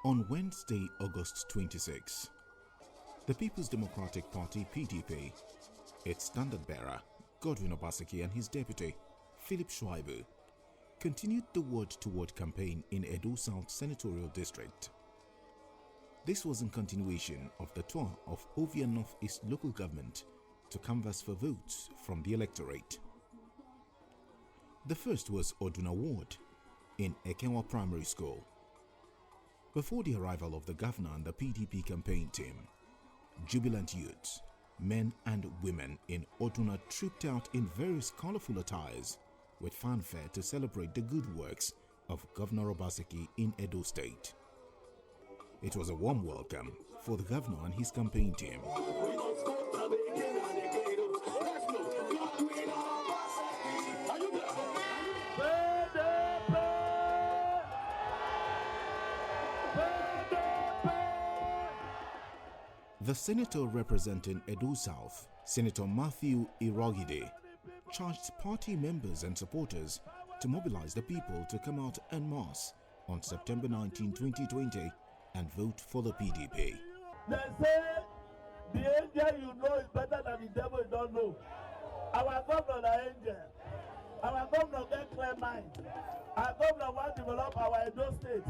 On Wednesday, August 26, the People's Democratic Party (PDP), its standard-bearer, Godwin Obaseki, and his deputy, Phillip Shaibu, continued the word-to-word campaign in Edo South Senatorial District. This was in continuation of the tour of Ovia Northeast Local Government to canvass for votes from the electorate. The first was Oduna Ward in Ekenwa Primary School. Before the arrival of the governor and the PDP campaign team, jubilant youths, men and women in Oduna trooped out in various colorful attires with fanfare to celebrate the good works of Governor Obaseki in Edo State. It was a warm welcome for the governor and his campaign team. The senator representing Edo South, Senator Matthew Irogide, charged party members and supporters to mobilize the people to come out en masse on September 19, 2020 and vote for the PDP. They say the angel you know is better than the devil you don't know. Our governor the angel. Our governor get clear mind. Our governor want to develop our Edo State.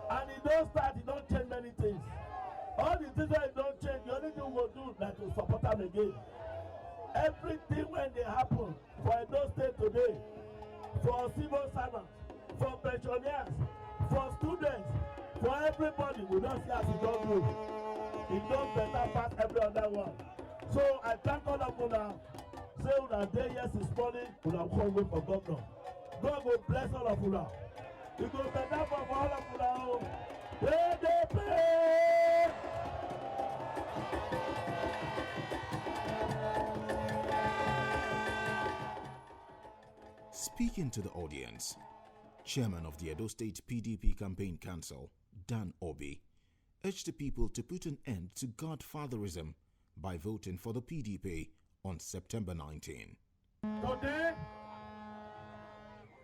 And he don't start, he don't change many things. All the things that he don't change, the only thing we'll do is to support him again. Everything when they happen for Edo State today, for civil servants, for pensioners, for students, for everybody, we don't see as he don't do. He does better past every other one. So I thank all of you now. Say una day yes this morning, una come wait for governor. God will bless all of you now. It will better for all of you now. Speaking to the audience, Chairman of the Edo State PDP Campaign Council, Dan Obi, urged the people to put an end to godfatherism by voting for the PDP on September 19. Today,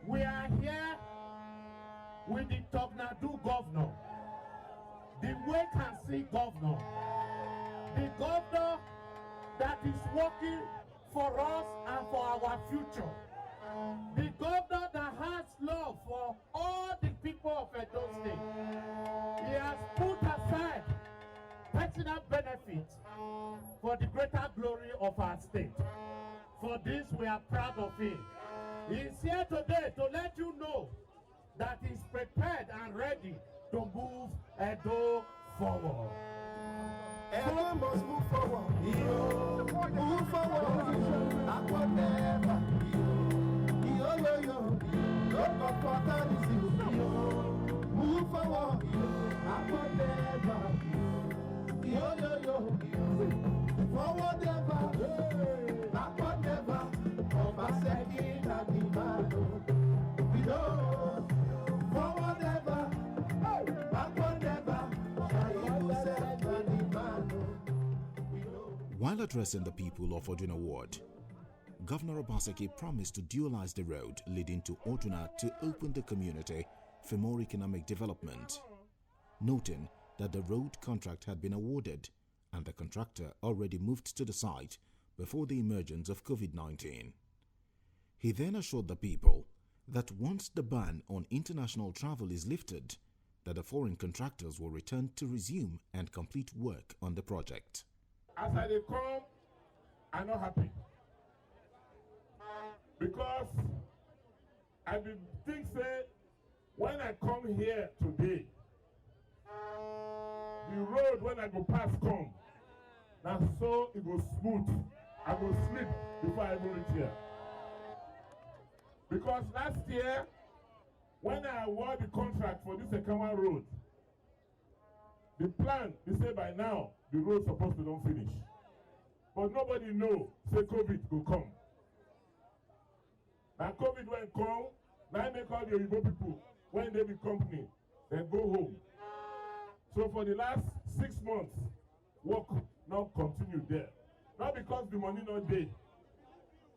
we are here with the Tognadu governor, the wait-and-see governor, the governor that is working for us and for our future, the governor that has love for all the people of Edo State. He has put aside personal benefits for the greater glory of our state. For this, we are proud of him. He is here today to let you know that he's prepared and ready to move Edo forward. Edo must move forward. Move forward. I will never. Move forward. I will never. Forward ever. Backward never. Obaseki na the man. Forward ever. Backward never. Shaibu said na the man. While addressing the people of Oduna Ward, Governor Obaseki promised to dualize the road leading to Oduna to open the community for more economic development, noting that the road contract had been awarded and the contractor already moved to the site before the emergence of COVID-19. He then assured the people that once the ban on international travel is lifted, that the foreign contractors will return to resume and complete work on the project. As I come, I'm not happy. Because I think say when I come here today, the road when I go past come, now so it goes smooth. I go sleep before I reach here. Because last year, when I award the contract for this Ekenwa road, the plan they say by now the road supposed to don't finish. But nobody know say COVID will come. Now COVID when come, now I make all the Igbo people, when they be company, then go home. So for the last 6 months, work now continue there. Not because the money not there,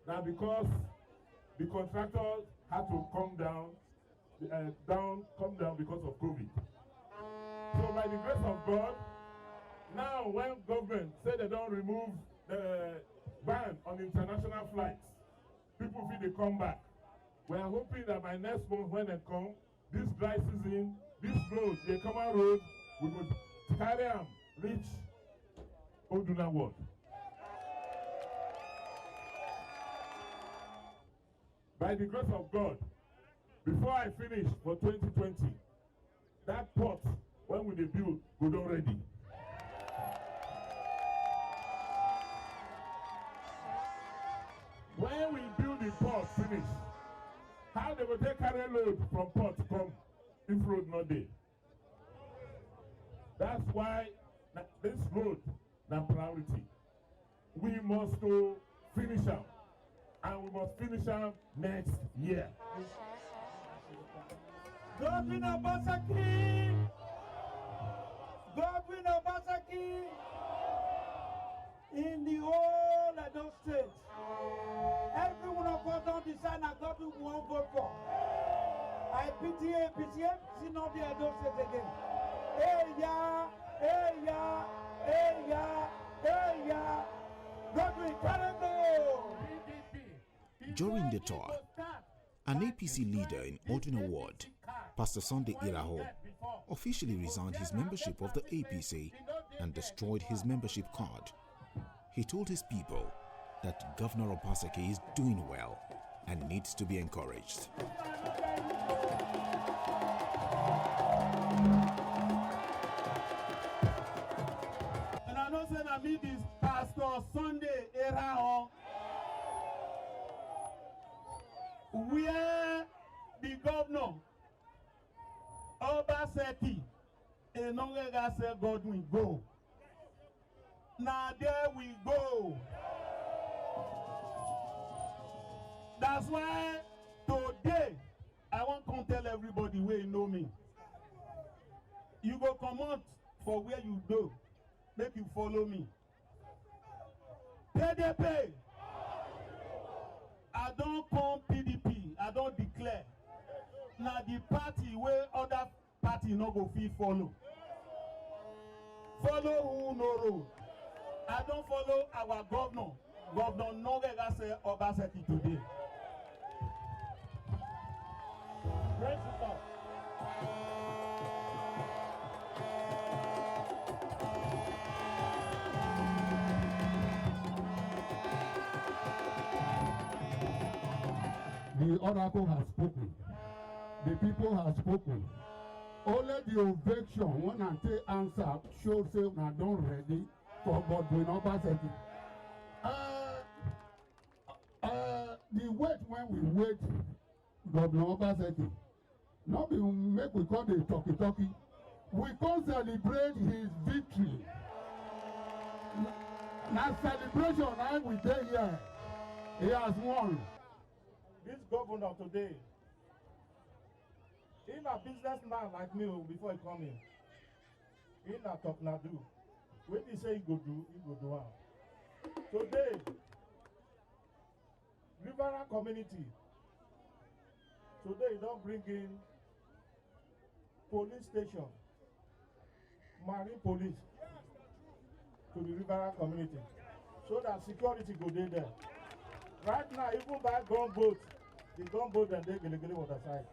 now because the contractors had to come down because of COVID. So by the grace of God, now when government say they don't remove the ban on international flights, people feel they come back. We are hoping that by next month when they come, this dry season, this road, the common road, we will carry them, reach Oduna World. By the grace of God, before I finish for 2020, that port, when we build, go down ready. When we build the port finish, how they will take carry load from port come if road not there? That's why this road na priority. We must go finish them, and we must finish them next year. Godwin Obaseki! Godwin Obaseki! In the whole Edo State, every one of us don't decide now Godwin we won't vote for. I pity APC, APC not the Edo State again. Hey ya, hey ya, hey ya, hey ya. Godwin, carry go! During the tour, an APC leader in Oduna Ward, Pastor Sunday Iraho, officially resigned his membership of the APC and destroyed his membership card. He told his people that Governor Obaseki is doing well and needs to be encouraged. And I know say I meet this Pastor Sunday Iraho, where the governor Obaseki and no longer say Godwin go. Now there we go. That's why today I want to tell everybody where you know me. You go come out for where you go. Make you follow me. PDP. I don't come PDP. I don't declare. Now the party where other party no go fit follow. Follow who no road. I don't follow our governor. Governor Nogega say Obaseki today. Principal. The oracle has spoken. The people have spoken. Only the ovation when I take answer shows say I don't ready for Godwin Obaseki. The wait when we wait Governor Obaseki, not be make we call the talkie. We can celebrate his victory. Now celebration now we dey here. He has won. This governor today, he a businessman like me before he come in. He not talk na do. When he say he go do am. Today, Riverina community, today don't bring in police station, marine police to the Riverina community, so that security go there. Right now, even by gunboat, the gunboat and they gele water side.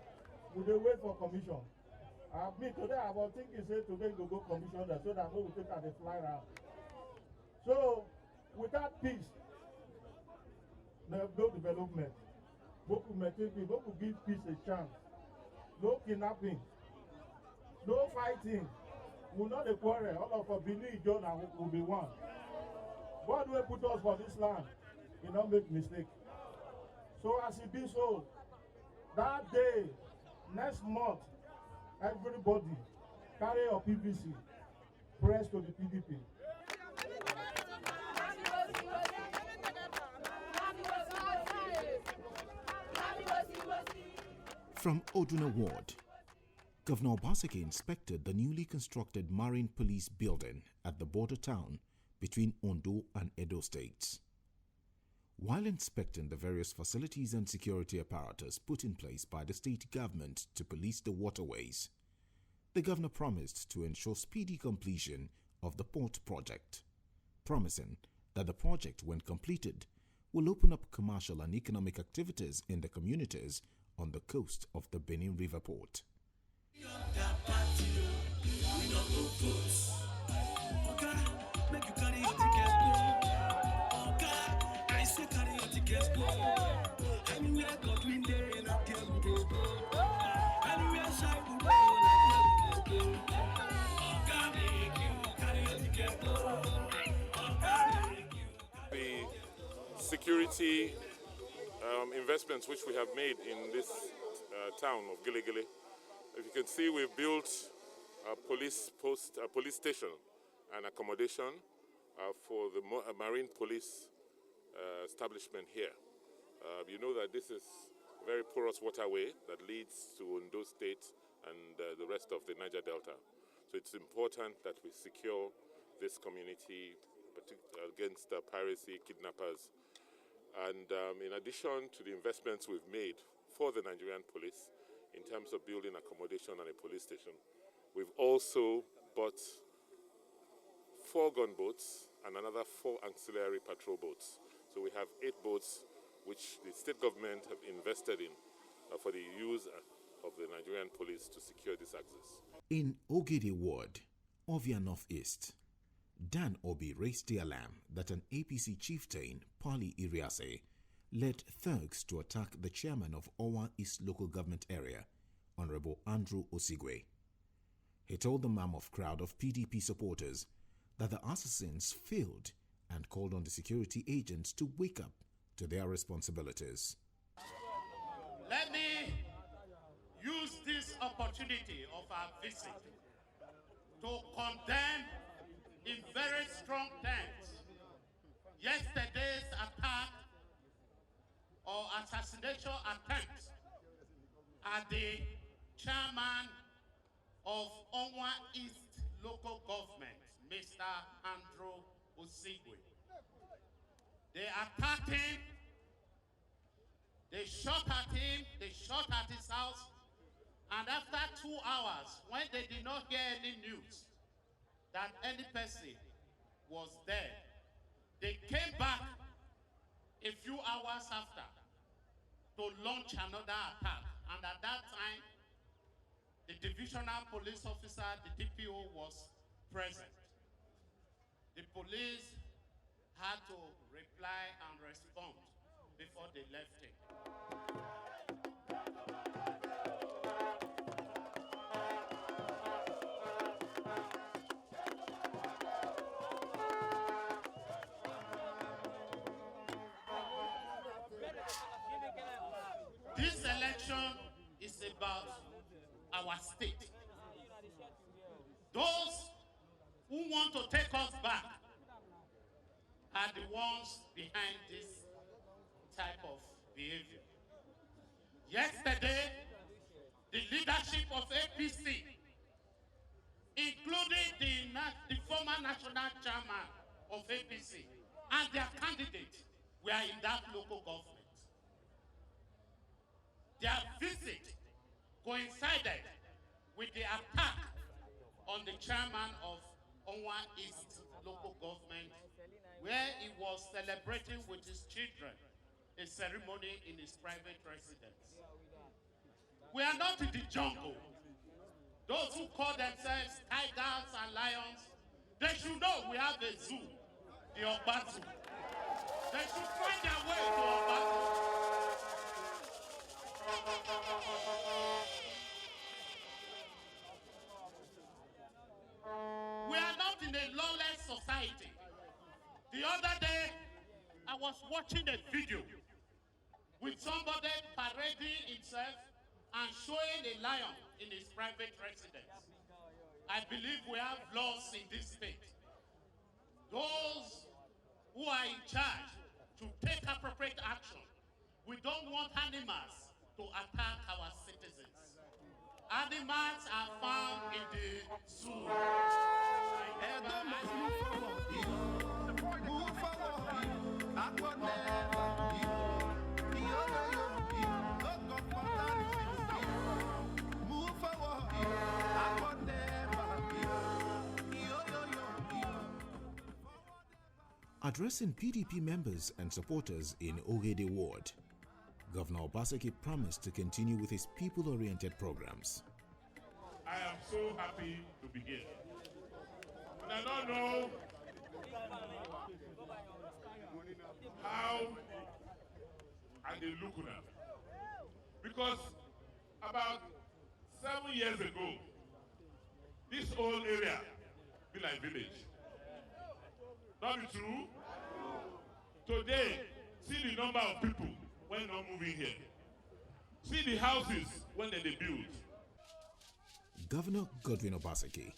We dey wait for commission. Me today I was thinking say today we go commission there so that we will take and fly around. So without peace, there no development. Boku maintain, Boku give peace a chance. No kidnapping, no fighting. We not a quarrel. All of us believe John will be one. God will put us for this land. He don't make mistake. So as it be so, that day, next month, everybody carry your PVC, press to the PDP. From Oduna Ward, Governor Obaseki inspected the newly constructed Marine Police building at the border town between Ondo and Edo states. While inspecting the various facilities and security apparatus put in place by the state government to police the waterways, the governor promised to ensure speedy completion of the port project, promising that the project, when completed, will open up commercial and economic activities in the communities on the coast of the Benin River Port. The security investments which we have made in this town of Gile. If you can see, we've built a police post, a police station and accommodation for the marine police establishment here. You know that this is a very porous waterway that leads to Ondo State and the rest of the Niger Delta. So it's important that we secure this community against piracy, kidnappers. And in addition to the investments we've made for the Nigerian police in terms of building accommodation and a police station, we've also bought 4 gunboats and another 4 ancillary patrol boats. So we have 8 boats which the state government have invested in for the use of the Nigerian police to secure this access. In Ogede Ward, Ovia Northeast, Dan Obi raised the alarm that an APC chieftain, Pali Iriase, led thugs to attack the chairman of Owa East Local Government Area, Honorable Andrew Osigwe. He told the mammoth crowd of PDP supporters that the assassins failed and called on the security agents to wake up to their responsibilities. Let me use this opportunity of our visit to condemn in very strong terms yesterday's attack or assassination attempt at the chairman of Onwa East Local Government, Mr. Andrew Osigwe. They attacked him, they shot at him, they shot at his house, and after 2 hours, when they did not hear any news that any person was there, they came back a few hours after to launch another attack. And at that time, the divisional police officer, the DPO, was present. The police had to reply and respond before they left him. This election is about our state. Those who want to take us back are the ones behind this type of behavior. Yesterday, the leadership of APC, including the former national chairman of APC and their candidate, were in that local government. Their visit coincided with the attack on the chairman of Onwa East Local Government, where he was celebrating with his children a ceremony in his private residence. We are not in the jungle. Those who call themselves tigers and lions, they should know we have a zoo, the Oba Zoo. They should find their way to Oba Zoo. We are not in a lawless society. The other day, I was watching a video with somebody parading himself and showing a lion in his private residence. I believe we have laws in this state. Those who are in charge to take appropriate action. We don't want animals to attack our citizens. Animals are found in the zoo. Move forward. Addressing PDP members and supporters in Ogede Ward, Governor Obaseki promised to continue with his people-oriented programs. I am so happy to begin. And I don't know how I dey look now. Because about 7 years ago, this whole area be like village. Not be true? Today, see the number of people when not moving here. See the houses when they build. Governor Godwin Obaseki,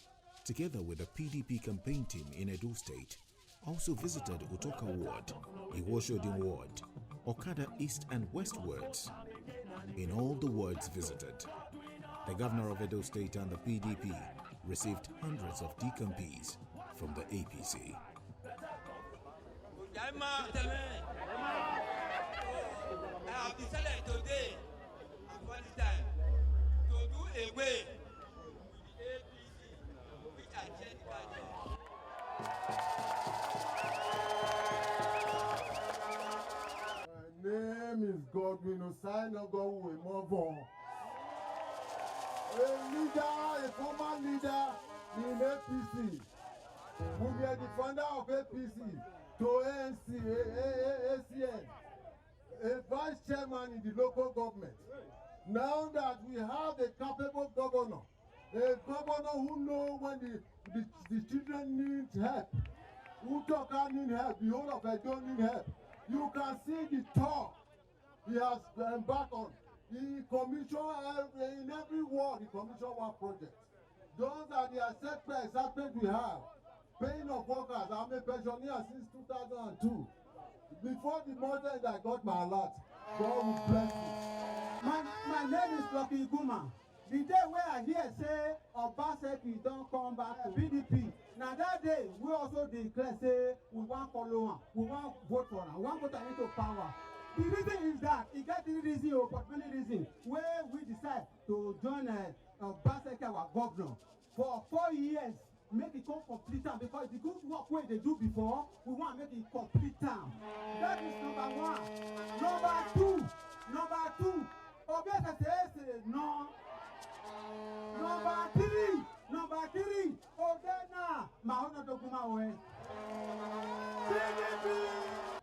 together with the PDP campaign team in Edo State, also visited Utoka Ward, Iwoshodin Ward, Okada East and West wards. In all the wards visited, the governor of Edo State and the PDP received hundreds of decampees from the APC. I have decided today and for this time to do away with the APC, which I changed by My name is Godwin Osai. A leader, a former leader in APC. We are the founder of APC to ANC, ACN, a vice chairman in the local government. Now that we have a capable governor, a governor who knows when the children need help, who talk need help, the whole of Edo need help. You can see the talk he has embarked on. He commissioned in every ward, he commissioned one project. Those are the aspects we have. Paying of workers, I'm a pensioner since 2002. Before the month I got my alert. God will bless you. My name is Lucky Guma. The day where I hear say Obaseki don't come back to PDP. Now that day we also declare say we want follow him, we want vote for him, we want put him into power. The reason is that he got the reason, but many reasons where we decide to join Obaseki our governor for 4 years. Make it come complete time because the good work where they do before, we want to make it complete time. That is number one. Number two, Obaseki says no. Number three, Odena, Mahona Dokuma.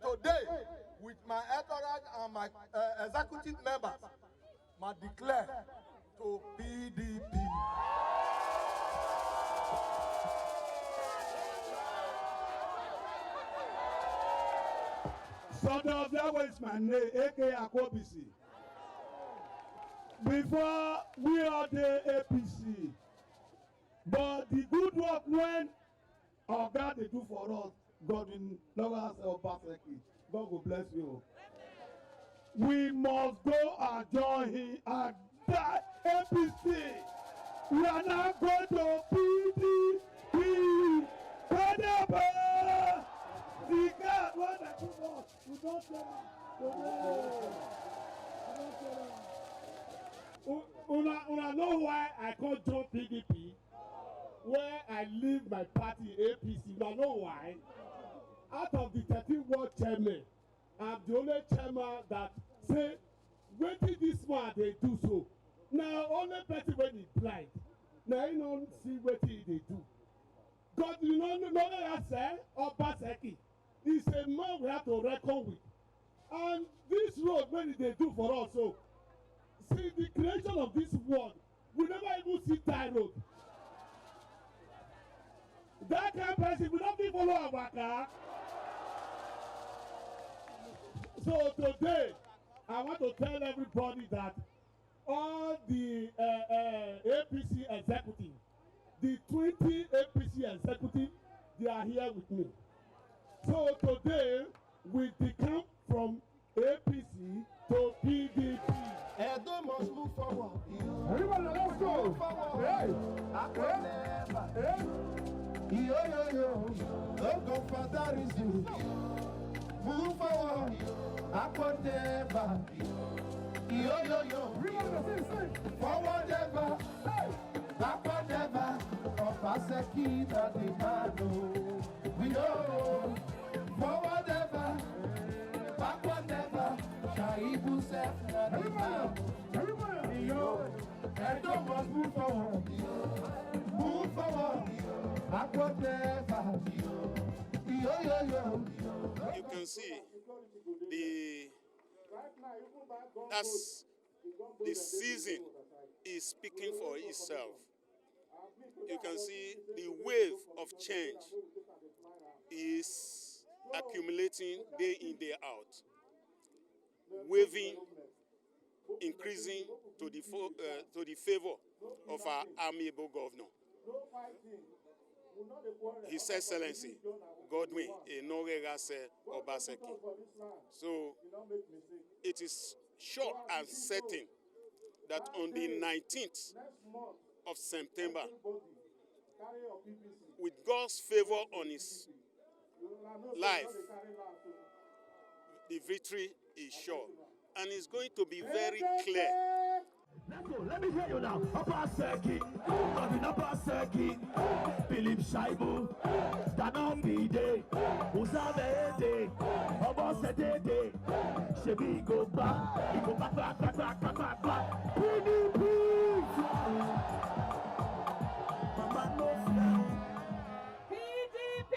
Today, with my entourage and my executive members, I declare to PDP. So that was my name, aka Akobisi. Before we are the APC, but the good work when our God they do for us, Godwin Obaseki, God will bless you. We must go and join him and that APC. We are now going to PDP. The God, what I do not, we don't Una know why I can't join PDP? Where I leave my party APC. Una know why? Out of the 13 world chairmen, I'm the only chairman that say, wait till this one they do so. Now only person when he blind. Now you don't see what they do. God, you know that I say Obaseki is a man we have to reckon with. And this road when they do for us so. See the creation of this world, we never even see tie road. That kind of person will not be follow our car. So today, I want to tell everybody that all the APC executive, the 20 APC executive, they are here with me. So today, we decamp from APC to PDP. Edo must move forward. Everybody, let's go. Move forward. Hey. Yo. Don't go for that reason. Move forward. Akondeba. Yo. Forward ever. Akondeba. Obaseki the demand. We know. Forward ever, backward never. Shaibu said, everybody, yo, Edo must move forward. Move forward, backward never. Yo, yo, yo. You can see the season is speaking for itself. You can see the wave of change is accumulating day in, day out. Waving, increasing to the favor of our amiable governor. His Excellency, Godwin, Obaseki. So it is sure and certain that on the 19th of September, with God's favor on his life, the victory is sure. And it's going to be very clear. Let me hear you now. Obaseki, Obaseki, Phillip Shaibu, Danopide, Uzabede, Obaseki, Shebi go back, PDP. Mama no fly. PDP.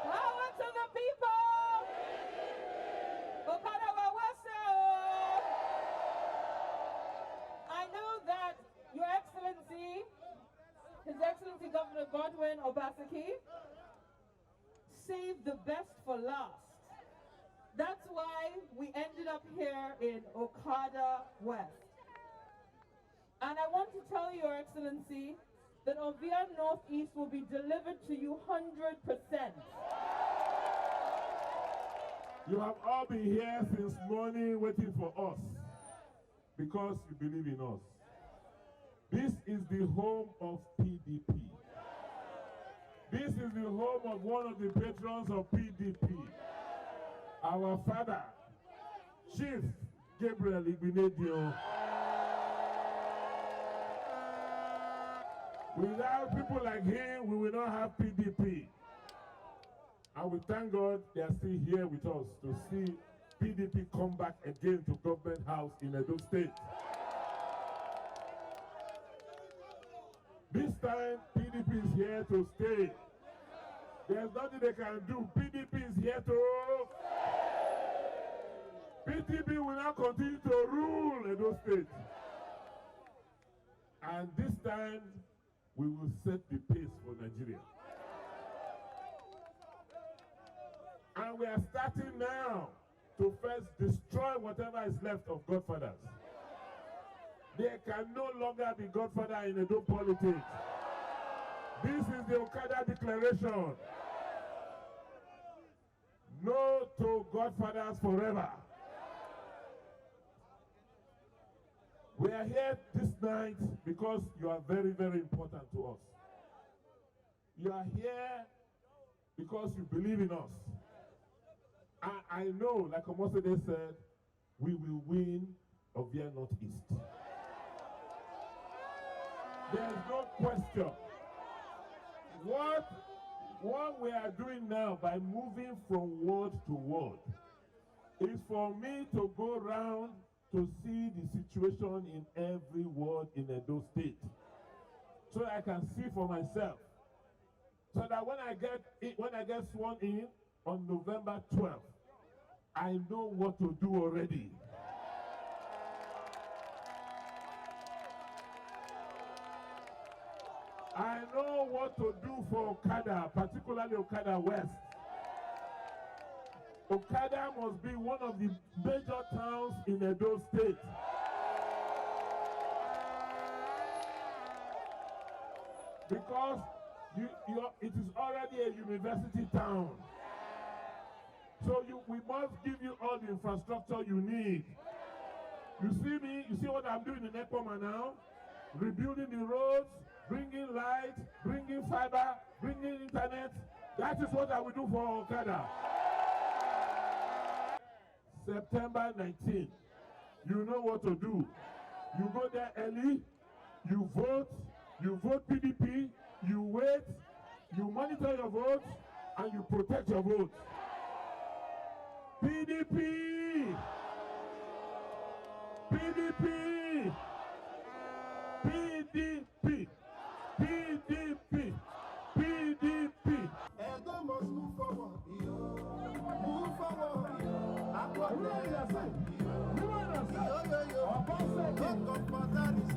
Power to the people. Okada Wawase. I know that Your Excellency, His Excellency Governor Godwin Obaseki, saved the best for last. That's why we ended up here in Okada West. And I want to tell you, Your Excellency, that Ovia Northeast will be delivered to you 100%. You have all been here since morning waiting for us because you believe in us. This is the home of PDP. This is the home of one of the patrons of PDP. Our father, Chief Gabriel Igbinedio. Without people like him, we will not have PDP. And we thank God they are still here with us to see PDP come back again to government house in Edo State. This time, PDP is here to stay. There's nothing they can do. PDP is here to... PDP will now continue to rule Edo State. And this time, we will set the pace for Nigeria. And we are starting now to first destroy whatever is left of Godfathers. There can no longer be Godfather in Edo politics. This is the Okada Declaration. No to Godfathers forever. We are here this night because you are very, very important to us. You are here because you believe in us. I know, like Omosede said, we will win Ovia Northeast. There's no question. What we are doing now by moving from ward to ward is for me to go around to see the situation in every ward in Edo State, so I can see for myself. So that when I get sworn in on November 12th, I know what to do already. I know what to do for Okada, particularly Okada West. Okada must be one of the major towns in Edo State. Because it is already a university town. So we must give you all the infrastructure you need. You see me, you see what I'm doing in Ekpoma now? Rebuilding the roads, bringing light, bringing fiber, bringing internet. That is what I will do for Okada. September 19th, you know what to do. You go there early, you vote PDP, you wait, you monitor your vote, and you protect your vote. PDP! PDP! PDP! PDP! PDP! EDO must move forward. Move forward. Obaseki.